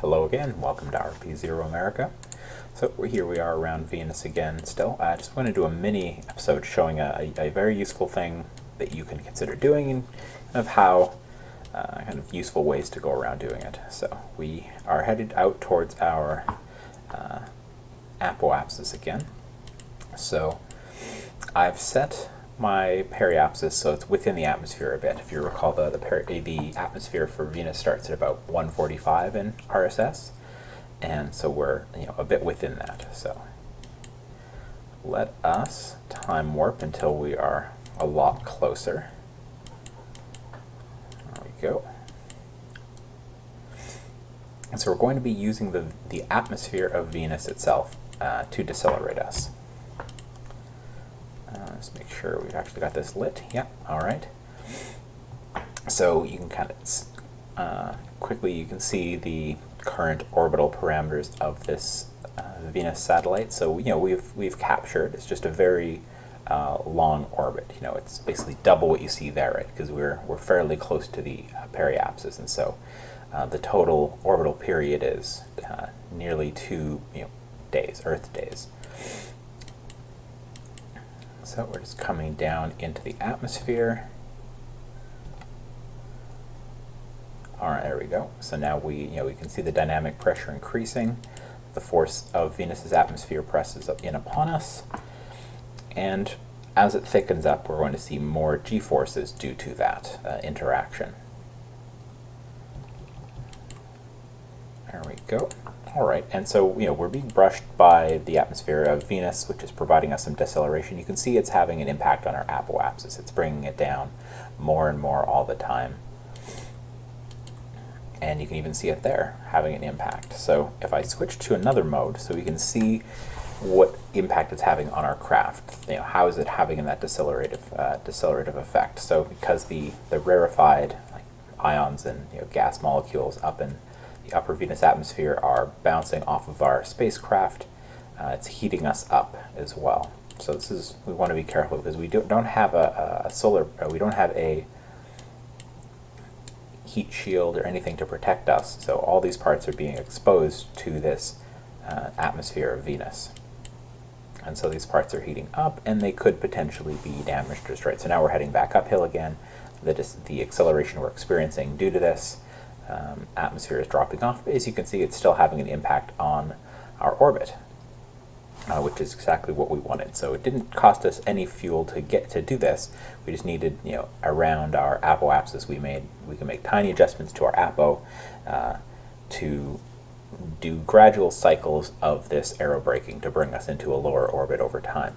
Hello again, welcome to RP-0 America. So here we are around Venus again still. I just want to do a mini episode showing a very useful thing that you can consider doing and kind of how kind of useful ways to go around doing it. So we are headed out towards our apoapsis again. So I've set my periapsis so it's within the atmosphere a bit. If you recall, the atmosphere for Venus starts at about 145 in RSS, and so we're a bit within that. So let us time warp until we are a lot closer. There we go. And so we're going to be using the atmosphere of Venus itself to decelerate us. Let's make sure we've actually got this lit. Yep, all right. So you can kind of quickly you can see the current orbital parameters of this Venus satellite. So we've captured. It's just a very long orbit. It's basically double what you see there, right? Because we're fairly close to the periapsis, and so the total orbital period is nearly 2 days, Earth days. So we're just coming down into the atmosphere. All right, there we go. So now we can see the dynamic pressure increasing. The force of Venus's atmosphere presses in upon us, and as it thickens up, we're going to see more g-forces due to that interaction. There we go. All right, and so we're being brushed by the atmosphere of Venus, which is providing us some deceleration. You can see it's having an impact on our apoapsis. It's bringing it down more and more all the time. And you can even see it there having an impact. So if I switch to another mode, so we can see what impact it's having on our craft. How is it having that decelerative effect? So because the rarefied ions and gas molecules up in the upper Venus atmosphere are bouncing off of our spacecraft, it's heating us up as well. So we want to be careful because we don't have we don't have a heat shield or anything to protect us. So all these parts are being exposed to this atmosphere of Venus, and so these parts are heating up, and they could potentially be damaged or destroyed. So now we're heading back uphill again. The acceleration we're experiencing due to this atmosphere is dropping off. As you can see, it's still having an impact on our orbit, which is exactly what we wanted. So it didn't cost us any fuel to do this. We just needed, around our apoapsis, we can make tiny adjustments to our apo to do gradual cycles of this aerobraking to bring us into a lower orbit over time.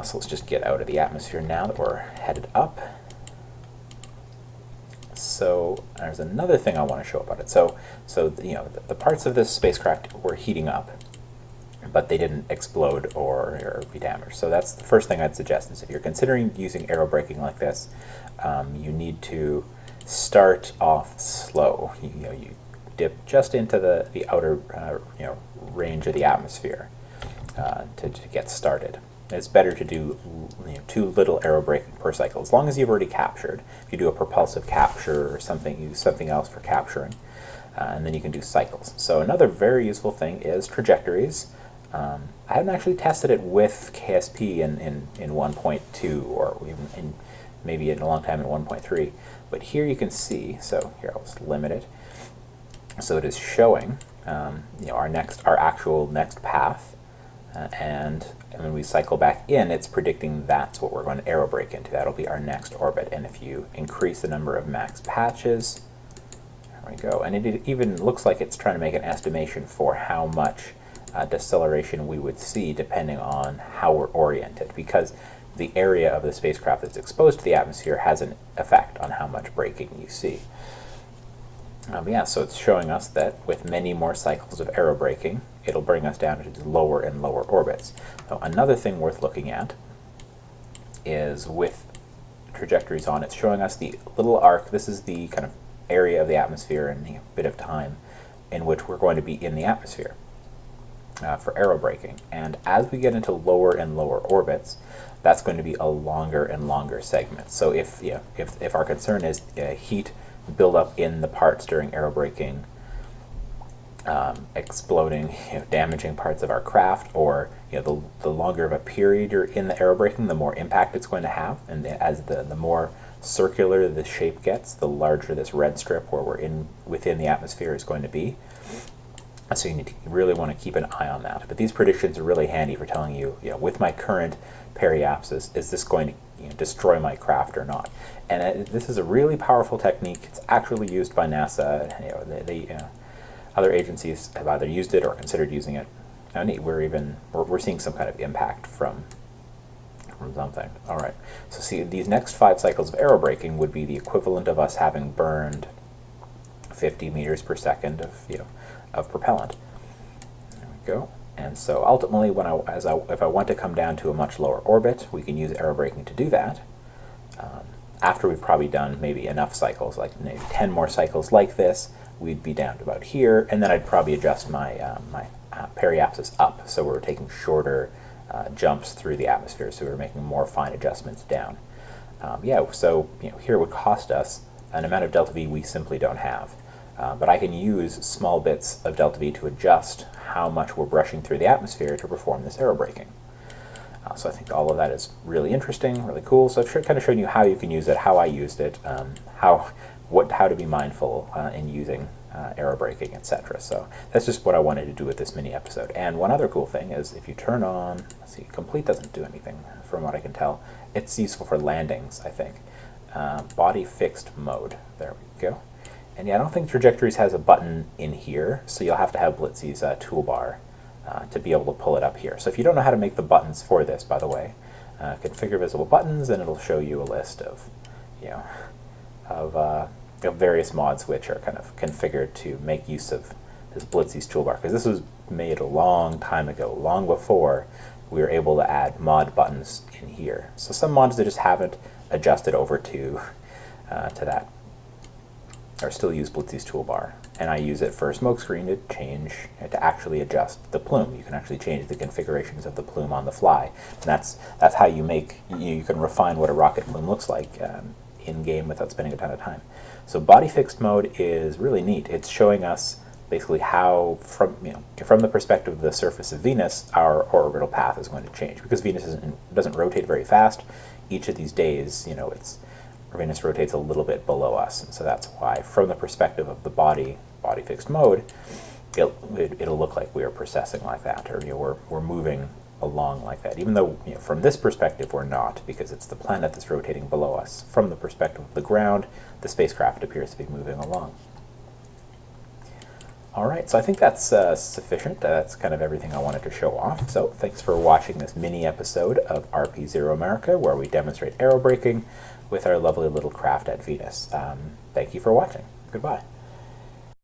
So let's just get out of the atmosphere now that we're headed up. So there's another thing I want to show about it. So the parts of this spacecraft were heating up, but they didn't explode or be damaged. So that's the first thing I'd suggest is if you're considering using aerobraking like this, you need to start off slow. You dip just into the outer range of the atmosphere to get started. It's better to do too little aerobraking per cycle, as long as you've already captured. If you do a propulsive capture or something, use something else for capturing, and then you can do cycles. So another very useful thing is trajectories. I haven't actually tested it with KSP in 1.2 or even maybe in a long time in 1.3, but here you can see. So here I'll just limit it. So it is showing our actual next path, and when we cycle back in, it's predicting that's what we're going to aerobrake into. That'll be our next orbit. And if you increase the number of max patches, there we go. And it even looks like it's trying to make an estimation for how much deceleration we would see depending on how we're oriented, because the area of the spacecraft that's exposed to the atmosphere has an effect on how much braking you see. So it's showing us that with many more cycles of aerobraking, it'll bring us down into lower and lower orbits. So another thing worth looking at is with trajectories on, it's showing us the little arc. This is the kind of area of the atmosphere and the bit of time in which we're going to be in the atmosphere for aerobraking. And as we get into lower and lower orbits, that's going to be a longer and longer segment. So if our concern is heat build up in the parts during aerobraking, exploding, damaging parts of our craft, or the longer of a period you're in the aerobraking, the more impact it's going to have, and as the more circular the shape gets, the larger this red strip where we're within the atmosphere is going to be. So you really want to keep an eye on that. But these predictions are really handy for telling you, with my current periapsis, is this going to destroy my craft or not? And this is a really powerful technique. It's actually used by NASA. Other agencies have either used it or considered using it. And we're seeing some kind of impact from something. All right. So see, these next 5 cycles of aerobraking would be the equivalent of us having burned 50 meters per second of propellant. There we go. And so ultimately, if I want to come down to a much lower orbit, we can use aerobraking to do that. After we've probably done maybe enough cycles, like maybe 10 more cycles like this, we'd be down to about here, and then I'd probably adjust my periapsis up, so we're taking shorter jumps through the atmosphere, so we're making more fine adjustments down. So here it would cost us an amount of delta V we simply don't have. But I can use small bits of delta V to adjust how much we're brushing through the atmosphere to perform this aerobraking. So I think all of that is really interesting, really cool. So I've kind of shown you how you can use it, how I used it, how to be mindful in using aerobraking, etc. So that's just what I wanted to do with this mini episode. And one other cool thing is if you turn on, let's see, complete doesn't do anything from what I can tell. It's useful for landings, I think. Body fixed mode, there we go. And I don't think trajectories has a button in here, so you'll have to have Blitzy's toolbar to be able to pull it up here. So if you don't know how to make the buttons for this, by the way, configure visible buttons, and it'll show you a list of, various mods which are kind of configured to make use of this Blitzy's toolbar. Because this was made a long time ago, long before we were able to add mod buttons in here. So some mods that just haven't adjusted over to that, or still use Blitzy's toolbar. And I use it for smokescreen to actually adjust the plume. You can actually change the configurations of the plume on the fly. And that's how you can refine what a rocket plume looks like in game without spending a ton of time. So body fixed mode is really neat. It's showing us basically how, from the perspective of the surface of Venus, our orbital path is going to change. Because Venus doesn't rotate very fast. Each of these days, Venus rotates a little bit below us, and so that's why, from the perspective of the body fixed mode, it'll look like we are processing like that, or we're moving along like that. Even though from this perspective we're not, because it's the planet that's rotating below us. From the perspective of the ground, the spacecraft appears to be moving along. All right, so I think that's sufficient. That's kind of everything I wanted to show off. So thanks for watching this mini episode of RP-0 America, where we demonstrate aerobraking with our lovely little craft at Venus. Thank you for watching. Goodbye.